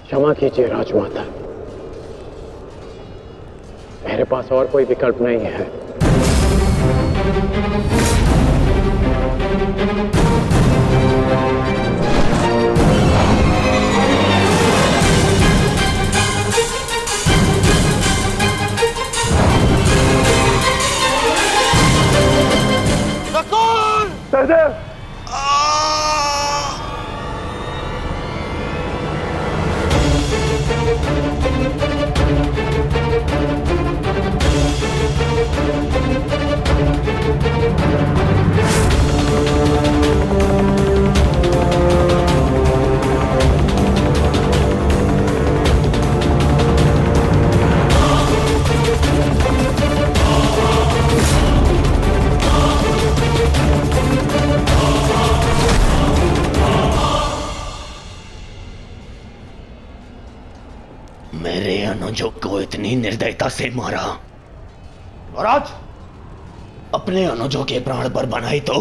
क्षमा कीजिए राजमाता, मेरे पास और कोई विकल्प नहीं है। नकुल! सहदेव! मेरे अनुजों को इतनी निर्दयता से मारा और आज अपने अनुजों के प्राण पर बनाई तो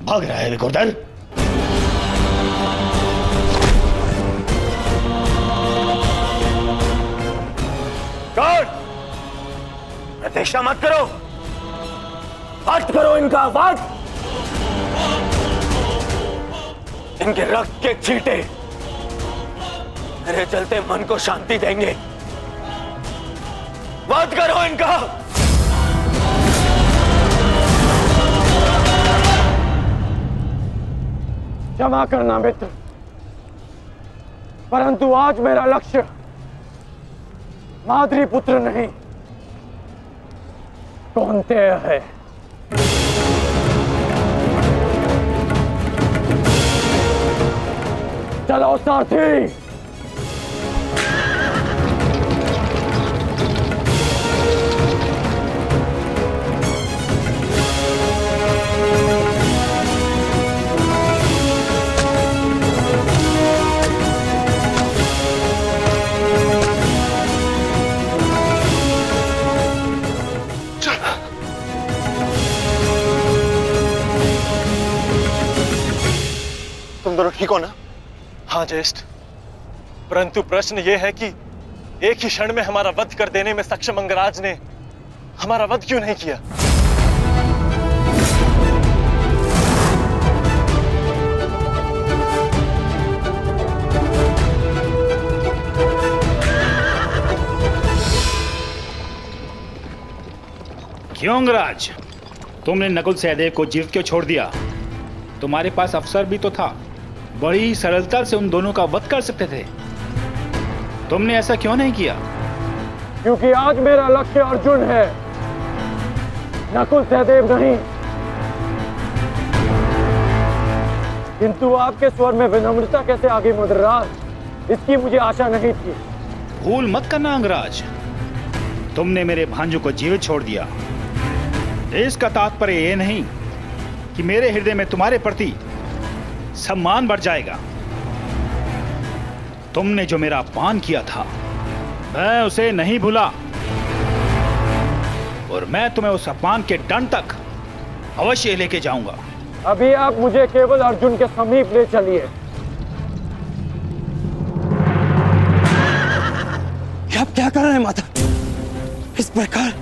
भाग रहा है विकुर्दन। कौन? प्रतीक्षा मत करो, वध करो इनका वध। इनके रक्त के छींटे मेरे चलते मन को शांति देंगे। वध करो इनका। क्षमा करना मित्र, परंतु आज मेरा लक्ष्य माद्री पुत्र नहीं, कौन्तेय है। चलो सारथी। तुम दोनों ठीक हो ना? हाँ ज्येष्ठ, परंतु प्रश्न यह है कि एक ही क्षण में हमारा वध कर देने में सक्षम अंगराज ने हमारा वध क्यों नहीं किया? क्यों अंगराज, तुमने नकुल सहदेव को जीवित क्यों छोड़ दिया? तुम्हारे पास अवसर भी तो था, बड़ी सरलता से उन दोनों का वध कर सकते थे। तुमने ऐसा क्यों नहीं किया? क्योंकि आज मेरा लक्ष्य अर्जुन है, नकुल सहदेव नहीं। किंतु आपके स्वर में विनम्रता कैसे आ गई मद्रराज, इसकी मुझे आशा नहीं थी। भूल मत करना अंगराज, तुमने मेरे भांजू को जीवित छोड़ दिया। इसका तात्पर्य यह नहीं कि मेरे हृदय में तुम्हारे प्रति सम्मान बढ़ जाएगा। तुमने जो मेरा अपमान किया था, मैं उसे नहीं भूला, और मैं तुम्हें उस अपमान के दंड तक अवश्य लेके जाऊंगा। अभी आप मुझे केवल अर्जुन के समीप ले चलिए। आप क्या कर रहे हैं माता? इस प्रकार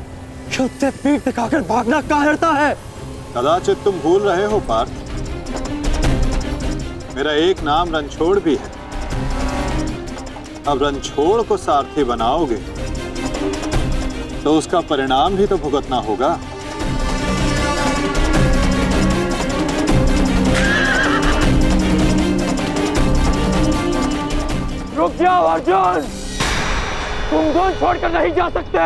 युद्ध से पीठ दिखाकर भागना कायरता है। कदाचित तुम भूल रहे हो पार्थ, मेरा एक नाम रणछोड़ भी है। अब रणछोड़ को सारथी बनाओगे तो उसका परिणाम भी तो भुगतना होगा। रुक जाओ अर्जुन, तुम दोनों छोड़कर नहीं जा सकते।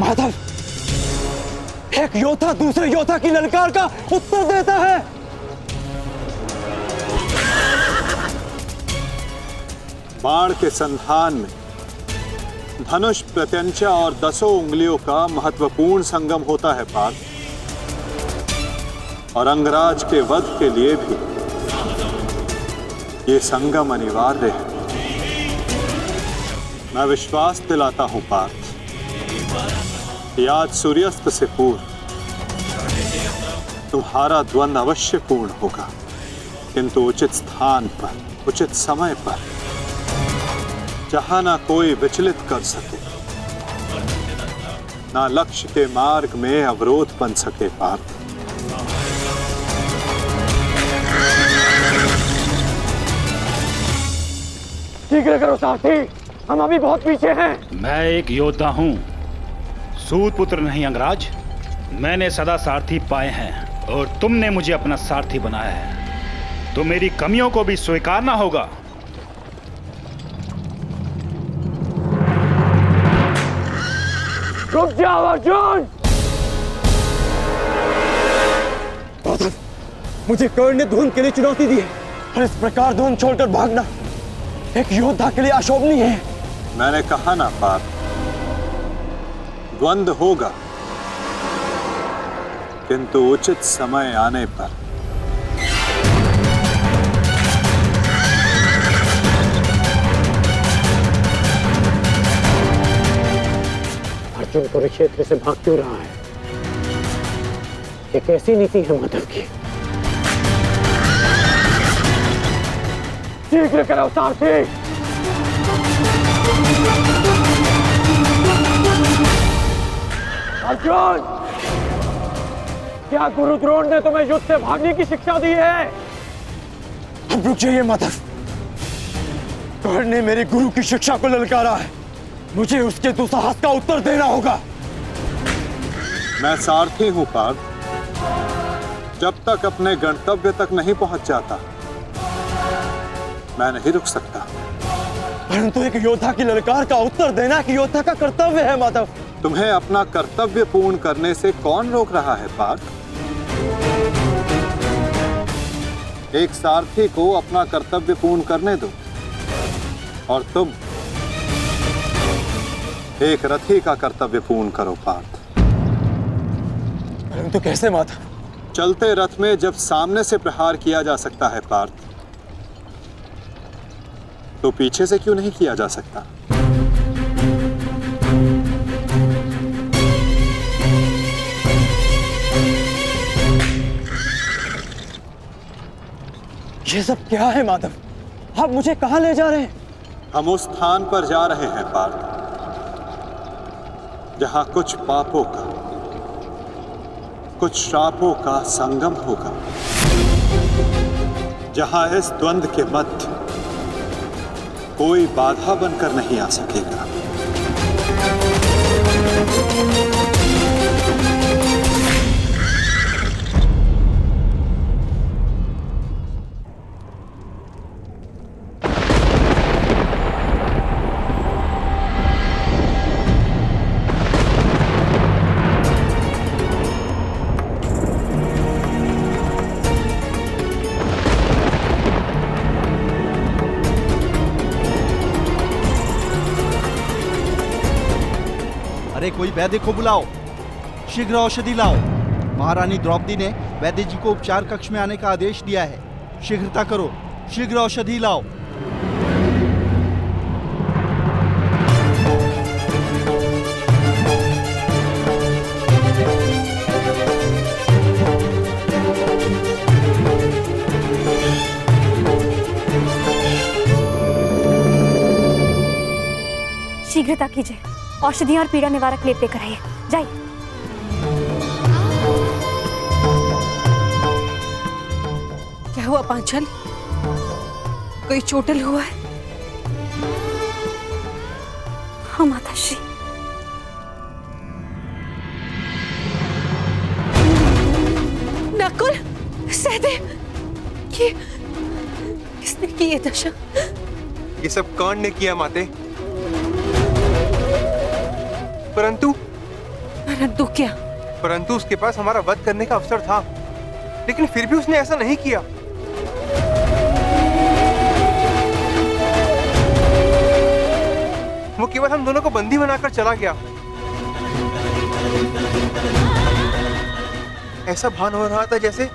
माधव, एक योद्धा दूसरे योद्धा की ललकार का उत्तर देता है। बाण के संधान में धनुष, प्रत्यंचा और 10 उंगलियों का महत्वपूर्ण संगम होता है पार्थ, और अंगराज के वध के लिए भी ये संगम अनिवार्य है। मैं विश्वास दिलाता हूं पार्थ, आज सूर्यास्त से पूर्व तुम्हारा द्वंद्व अवश्य पूर्ण होगा। किंतु उचित स्थान पर, उचित समय पर, जहां ना कोई विचलित कर सके, ना लक्ष्य के मार्ग में अवरोध बन सके पार्थ। शीघ्र करो सारथी, हम अभी बहुत पीछे हैं। मैं एक योद्धा हूं, सूत पुत्र नहीं अंगराज। मैंने सदा सारथी पाए हैं और तुमने मुझे अपना सारथी बनाया है, तो मेरी कमियों को भी स्वीकारना होगा। रुक जाओ अर्जुन। मुझे कर्ण ने धुन के लिए चुनौती दी है और इस प्रकार धुन छोड़कर भागना एक योद्धा के लिए अशोभनीय है। मैंने कहा ना पार्थ, द्वंद्व होगा, किंतु उचित समय आने पर। अर्जुन कुरुक्षेत्र से भाग क्यों रहा है? ये कैसी नीति है माधव की? शीघ्र करो सारथी। अर्जुन, क्या गुरु द्रोण ने तुम्हें युद्ध से भागने की शिक्षा दी है? अब रुक जाइए माधव, कर्ण ने मेरे गुरु की शिक्षा को ललकारा है, मुझे उसके दुस्साहस का उत्तर देना होगा। मैं सारथी हूं पार्थ, जब तक अपने गंतव्य तक नहीं पहुंच जाता मैं नहीं रुक सकता। परंतु एक योद्धा की ललकार का उत्तर देना कि योद्धा का कर्तव्य है माधव। तुम्हें अपना कर्तव्य पूर्ण करने से कौन रोक रहा है पार्थ? एक सारथी को अपना कर्तव्य पूर्ण करने दो और तुम एक रथी का कर्तव्य पूर्ण करो पार्थ। परंतु कैसे माधव? चलते रथ में जब सामने से प्रहार किया जा सकता है पार्थ, तो पीछे से क्यों नहीं किया जा सकता? ये सब क्या है माधव? आप मुझे कहां ले जा रहे हैं? हम उस स्थान पर जा रहे हैं पार्थ, जहां कुछ पापों का, कुछ श्रापों का संगम होगा, जहां इस द्वंद्व के मध्य कोई बाधा बनकर नहीं आ सकेगा। अरे कोई वैद्य को बुलाओ, शीघ्र औषधि लाओ। महारानी द्रौपदी ने वैद्य जी को उपचार कक्ष में आने का आदेश दिया है, शीघ्रता करो, शीघ्र औषधि लाओ। शीघ्रता कीजिए, औषधि और पीड़ा निवारक लेप लेकर आइए, जाइए। क्या हुआ पांचल? कोई चोटिल हुआ है? हाँ माताश्री। नकुल, सहदेव, किसने की ये दशा? ये सब कर्ण ने किया माते। परंतु क्या? परंतु उसके पास हमारा वध करने का अवसर था, लेकिन फिर भी उसने ऐसा नहीं किया। वो केवल हम दोनों को बंदी बनाकर चला गया। ऐसा भान हो रहा था जैसे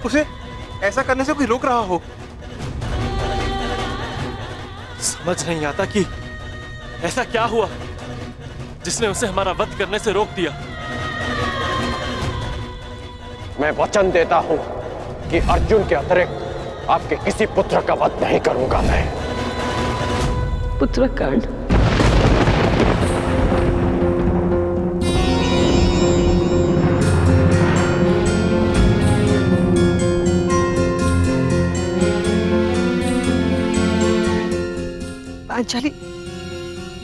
उसे ऐसा करने से कोई रोक रहा हो। समझ नहीं आता कि ऐसा क्या हुआ जिसने उसे हमारा वध करने से रोक दिया। मैं वचन देता हूं कि अर्जुन के अतिरिक्त आपके किसी पुत्र का वध नहीं करूंगा मैं। पुत्र कर्ण, पांचाली,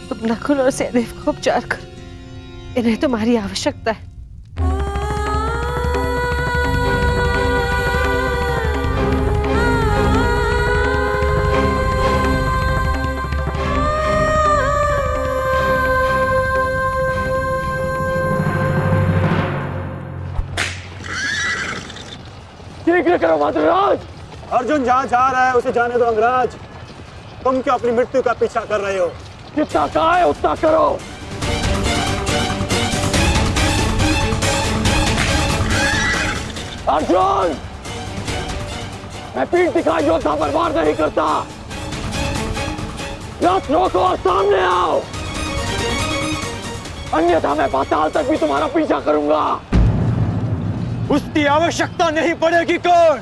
तुम नकुल और सहदेव को उपचार कर, इन्हें तुम्हारी आवश्यकता है। शीघ्र करो मद्राज। अर्जुन जहाँ जा रहा है उसे जाने दो अंगराज। तुम क्यों अपनी मृत्यु का पीछा कर रहे हो? जितना कहा है उतना करो। अर्जुन, मैं पीठ दिखा योद्धा पर वार नहीं करता। रथ रोको और सामने आओ, अन्यथा मैं पाताल तक भी तुम्हारा पीछा करूंगा। उसकी आवश्यकता नहीं पड़ेगी कौन?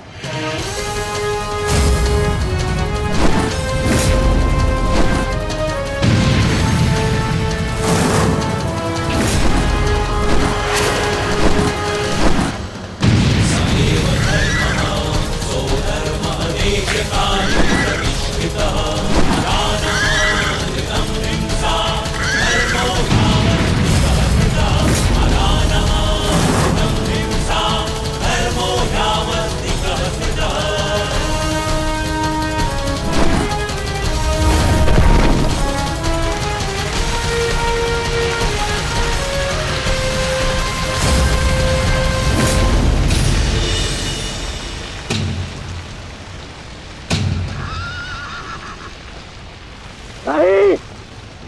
नहीं,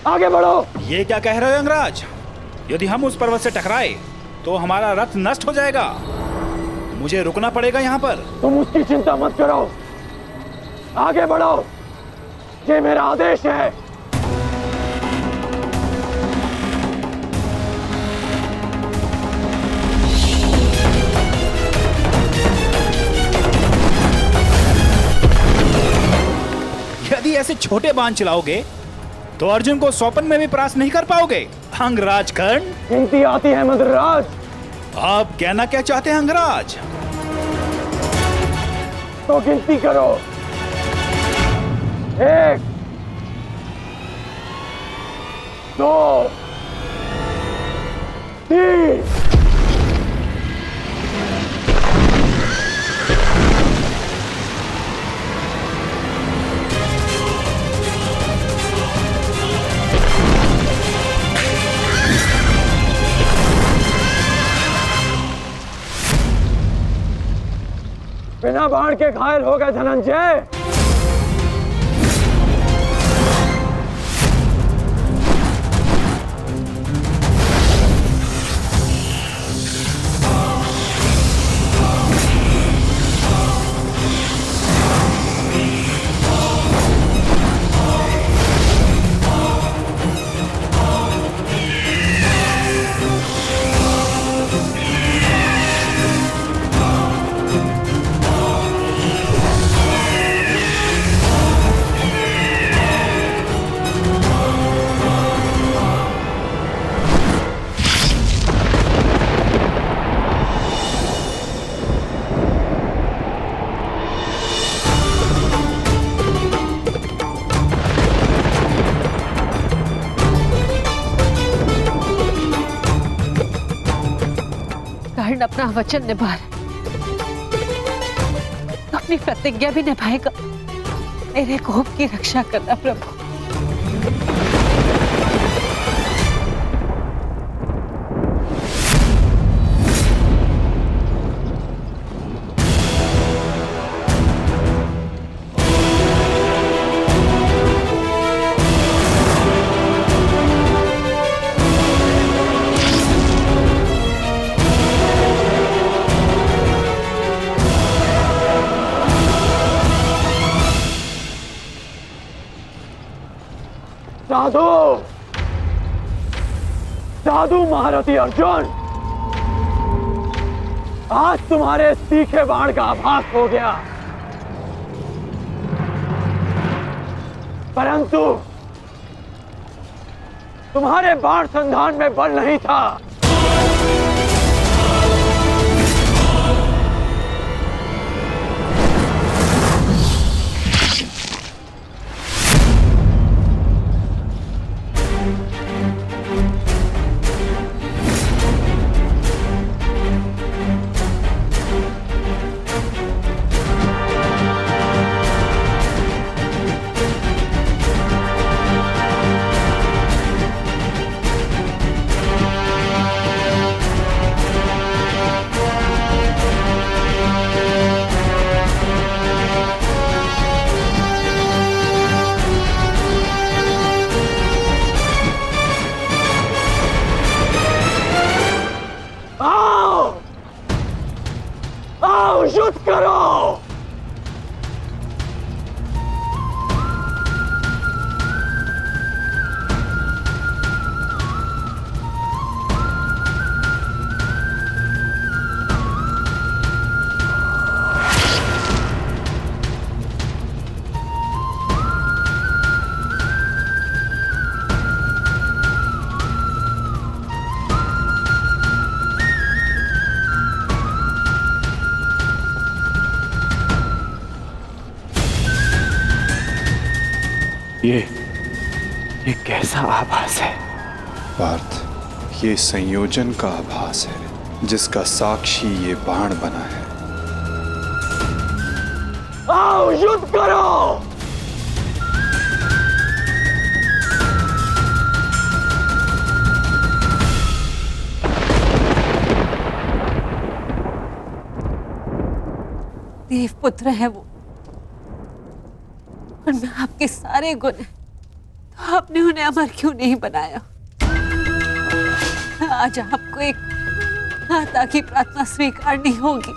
आगे बढ़ो। ये क्या कह रहे हो अंगराज? यदि हम उस पर्वत से टकराए तो हमारा रथ नष्ट हो जाएगा। मुझे रुकना पड़ेगा यहाँ पर। तुम उसकी चिंता मत करो, आगे बढ़ो, ये मेरा आदेश है। यदि ऐसे छोटे बाण चलाओगे तो अर्जुन को स्वपन में भी परास्त नहीं कर पाओगे। अंगराज कर्ण, गिनती आती है मद्राज। आप कहना क्या चाहते हैं अंगराज? तो गिनती करो। 1, 2, 3। बिना बाण के घायल हो गए धनंजय। कर्ण अपना वचन निभा रहा, तो अपनी प्रतिज्ञा भी निभाएगा। मेरे कोप की रक्षा करना प्रभु। साधु, साधु महारथी अर्जुन, आज तुम्हारे तीखे बाण का आभास हो गया। परंतु तुम्हारे बाण संधान में बल नहीं था। युद्ध करो। ये कैसा आभास है? पार्थ, ये संयोजन का आभास है जिसका साक्षी ये बाण बना है। आओ युद्ध करो। देवपुत्र है वो, और मैं आपके सारे गुण हैं, तो आपने उन्हें अमर क्यों नहीं बनाया? आज आपको एक माता की प्रार्थना स्वीकारनी होगी।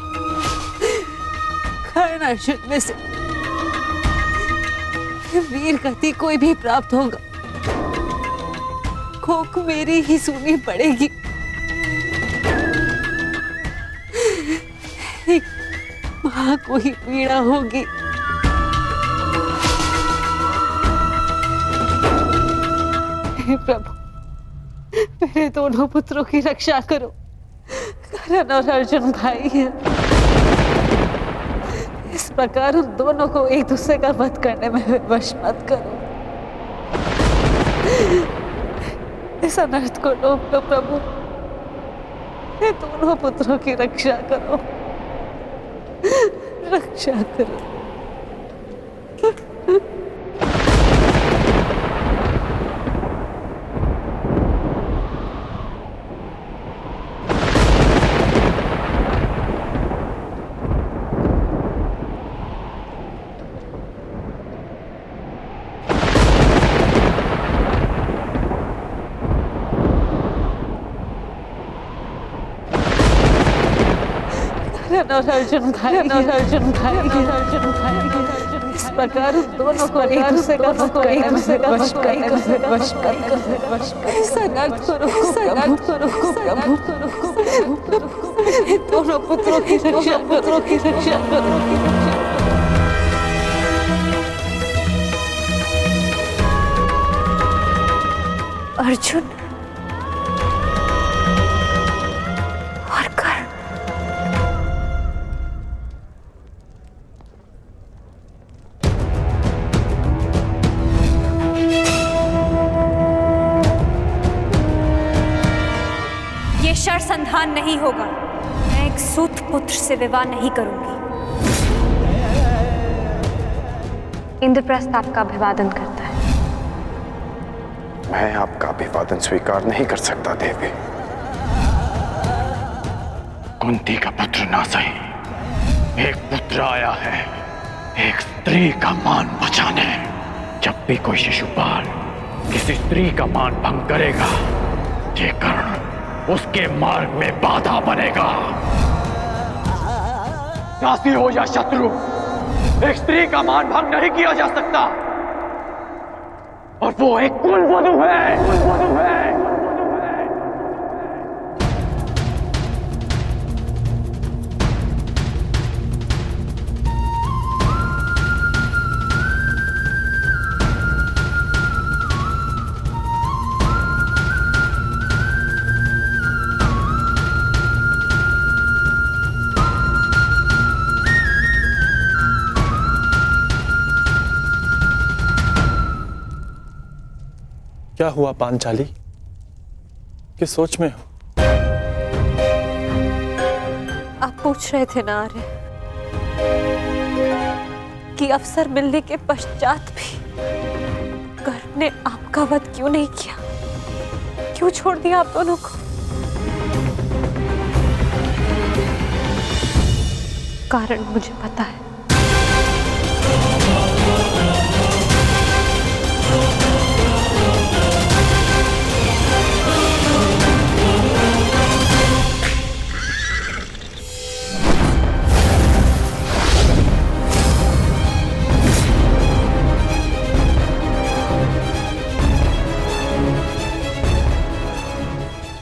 कर्ण अर्जुन में से वीर गति कोई भी प्राप्त होगा, कोक मेरी ही सुननी पड़ेगी। एक मां को ही पीड़ा होगी। हे प्रभु, मेरे दोनों पुत्रों की रक्षा करो। कर्ण और अर्जुन भाई हैं। इस प्रकार उन दोनों को एक दूसरे का वध करने में विवश मत करो। इस अनर्थ को रोक लो प्रभु। मेरे दोनों पुत्रों की रक्षा करो, रक्षा करो। और अर्जुन भाई, इस प्रकार दोनों को एक दूसरे का वध करने में विवश दोनों पुत्रों की रक्षा करो। अर्जुन और कर्ण, ये शर संधान नहीं होगा। मैं एक सूत पुत्र से विवाह नहीं करूंगी। इंद्रप्रस्थ आपका अभिवादन करता है। मैं आपका अभिवादन स्वीकार नहीं कर सकता देवी। कुंती का पुत्र ना सही, एक पुत्र आया है एक स्त्री का मान बचाने। जब भी कोई शिशुपाल किसी स्त्री का मान भंग करेगा, ये कर्ण उसके मार्ग में बाधा बनेगा। दासी हो या शत्रु, एक स्त्री का मान भंग नहीं किया जा सकता, और वो एक कुलवधू है। क्या हुआ पांचाली? किस सोच में हो? आप पूछ रहे थे ना आर्य कि अवसर मिलने के पश्चात भी गर्भ ने आपका वध क्यों नहीं किया, क्यों छोड़ दिया आप दोनों को? कारण मुझे पता है।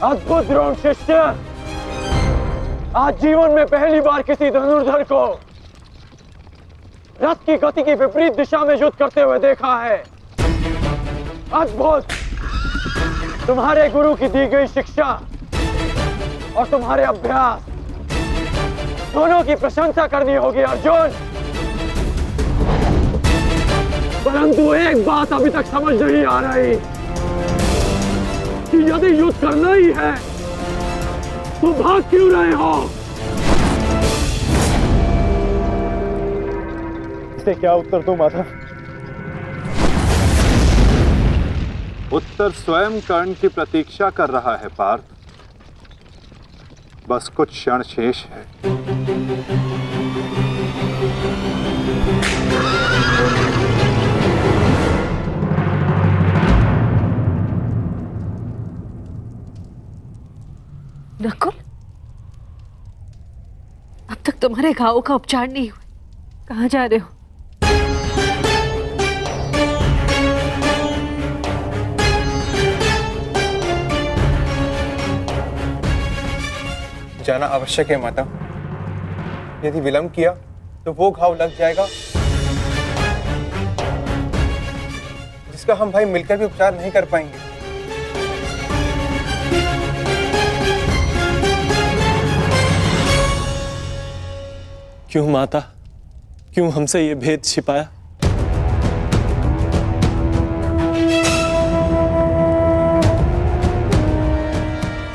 अद्भुत द्रोण शिष्य, आज जीवन में पहली बार किसी धनुर्धर को रथ की गति की विपरीत दिशा में युद्ध करते हुए देखा है। अद्भुत! तुम्हारे गुरु की दी गई शिक्षा और तुम्हारे अभ्यास दोनों की प्रशंसा करनी होगी अर्जुन। परंतु एक बात अभी तक समझ नहीं आ रही कि यदि युद्ध करना ही है तो भाग क्यों रहे हो? इसे क्या उत्तर दूं माधव? उत्तर स्वयं कर्ण की प्रतीक्षा कर रहा है पार्थ। बस कुछ क्षण शेष है। नकुल, अब तक तुम्हारे घावों का उपचार नहीं हुआ, कहाँ जा रहे हो? जाना आवश्यक है माता। यदि विलंब किया तो वो घाव लग जाएगा जिसका हम भाई मिलकर भी उपचार नहीं कर पाएंगे। क्यों माता, क्यों हमसे ये भेद छिपाया?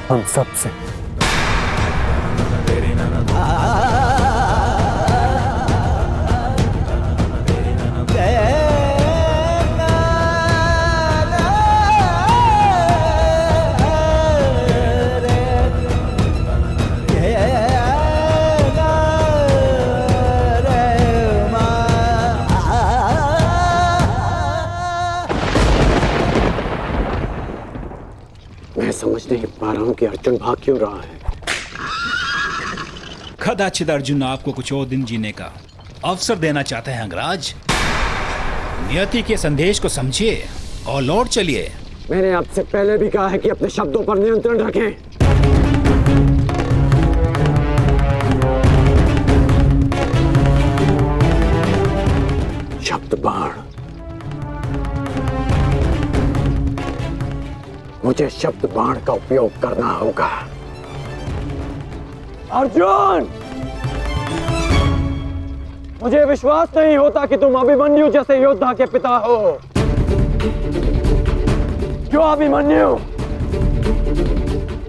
हम सबसे। मैं समझ नहीं पा रहा हूं कि अर्जुन भाग क्यों रहा है। कदाचित अर्जुन आपको कुछ और दिन जीने का अवसर देना चाहते हैं अंगराज। नियति के संदेश को समझिए और लौट चलिए। मैंने आपसे पहले भी कहा है कि अपने शब्दों पर नियंत्रण रखें। शब्द बाण, मुझे शब्द बाण का उपयोग करना होगा। अर्जुन, मुझे विश्वास नहीं होता कि तुम अभिमन्यु जैसे योद्धा के पिता हो। जो अभिमन्यु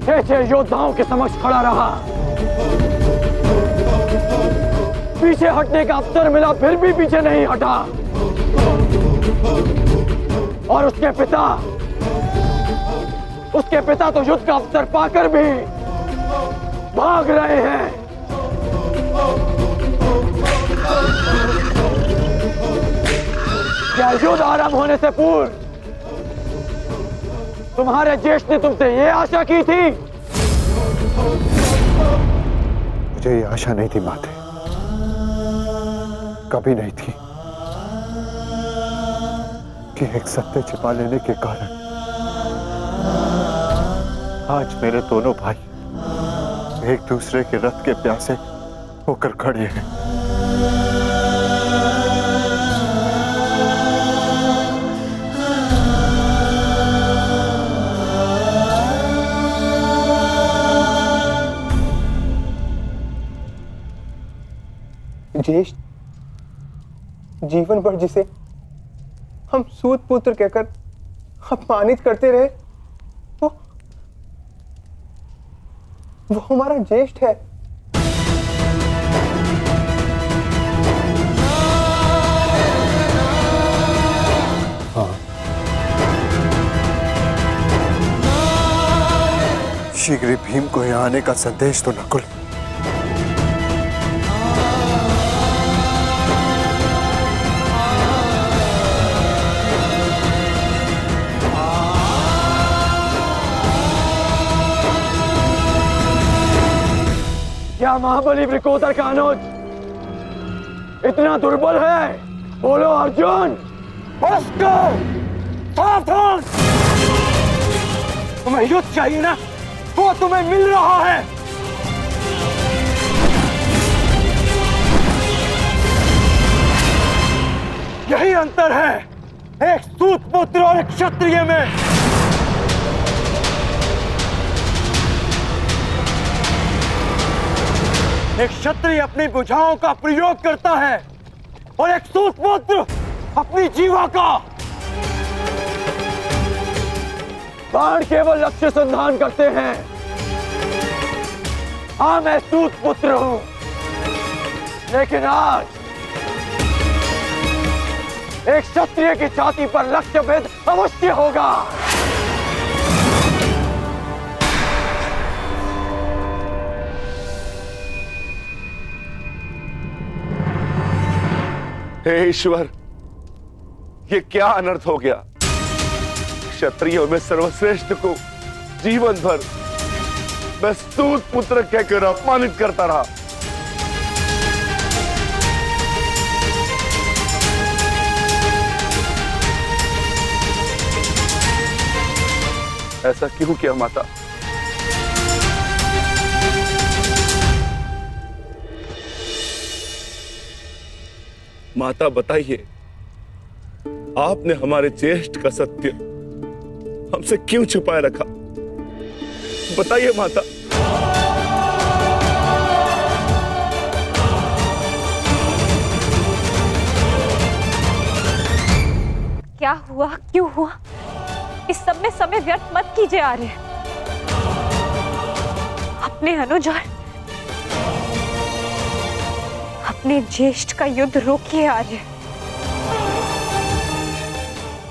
6 योद्धाओं के समक्ष खड़ा रहा, पीछे हटने का अवसर मिला फिर भी पीछे नहीं हटा, और उसके पिता तो युद्ध का अवसर पाकर भी भाग रहे हैं। क्या युद्ध आरंभ होने से पूर्व तुम्हारे ज्येष्ठ ने तुमसे ये आशा की थी? मुझे ये आशा नहीं थी माते, कभी नहीं थी कि एक सत्य छिपा लेने के कारण आज मेरे दोनों भाई एक दूसरे के रथ के प्यासे होकर खड़े हैं। ज्येष्ठ जीवन भर जिसे हम सूत पुत्र कहकर अपमानित करते रहे। वो हमारा ज्येष्ठ है। शीघ्र ही भीम को यहाँ आने का संदेश तो नकुल। क्या महाबली वृकोदर का अनुज इतना दुर्बल है? बोलो अर्जुन। सावधान! तुम्हें युद्ध चाहिए ना, वो तुम्हें मिल रहा है। यही अंतर है एक सूत पुत्र और एक क्षत्रिय में। एक क्षत्रिय अपनी भुजाओं का प्रयोग करता है और एक सूत पुत्र अपनी जीवा का। बाण केवल लक्ष्य संधान करते हैं। हाँ, मैं सूत पुत्र हूं, लेकिन आज एक क्षत्रिय की छाती पर लक्ष्य भेद अवश्य होगा। हे ईश्वर, ये क्या अनर्थ हो गया? क्षत्रियों में सर्वश्रेष्ठ को जीवन भर मैं सूत पुत्र कहकर अपमानित करता रहा। ऐसा क्यों किया माता? माता बताइए, आपने हमारे ज्येष्ठ का सत्य हमसे क्यों छुपाए रखा? बताइए माता। क्या हुआ, क्यों हुआ, इस सब में समय व्यर्थ मत कीजिए आर्य। अपने अनुज और अपने ज्येष्ठ का युद्ध रोकिए आर्य।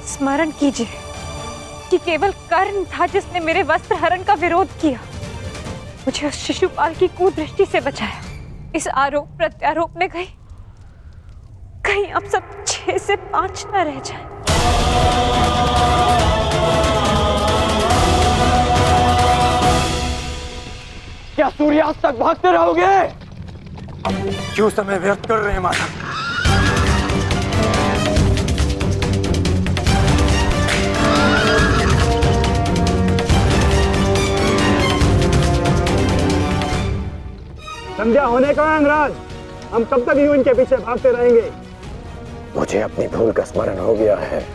स्मरण कीजिए कि केवल कर्ण था जिसने मेरे वस्त्र हरण का विरोध किया, मुझे उस शिशुपाल की कुदृष्टि से बचाया। इस आरोप प्रत्यारोप में कहीं अब सब 6 से 5 न रह जाए। क्या सूर्यास्त तक भागते रहोगे? क्यों समय व्यर्थ कर रहे हैं माता? संध्या होने का अंगराज, हम कब तक यूं इनके पीछे भागते रहेंगे? मुझे अपनी भूल का स्मरण हो गया है।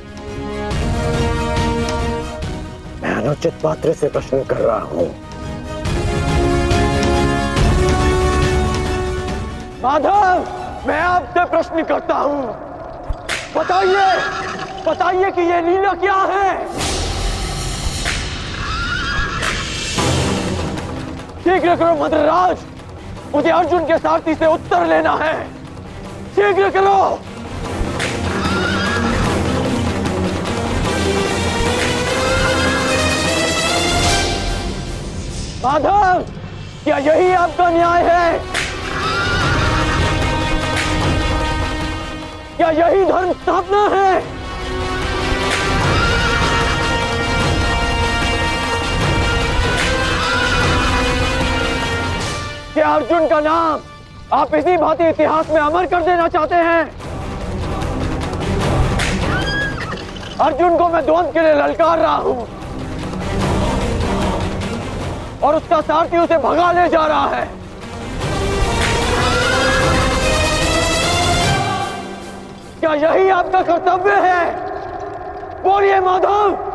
मैं अनुचित पात्र से प्रश्न कर रहा हूं। माधव, मैं आपसे प्रश्न करता हूं। बताइए कि ये लीला क्या है? शीघ्र करो मद्रराज, मुझे अर्जुन के सारथी से उत्तर लेना है। शीघ्र करो। माधव, क्या यही आपका न्याय है? क्या यही धर्म स्थापना है? क्या अर्जुन का नाम आप इसी भांति इतिहास में अमर कर देना चाहते हैं? अर्जुन को मैं द्वंद्व के लिए ललकार रहा हूं और उसका सारथी उसे भगा ले जा रहा है। क्या यही आपका कर्तव्य है? बोलिए माधव।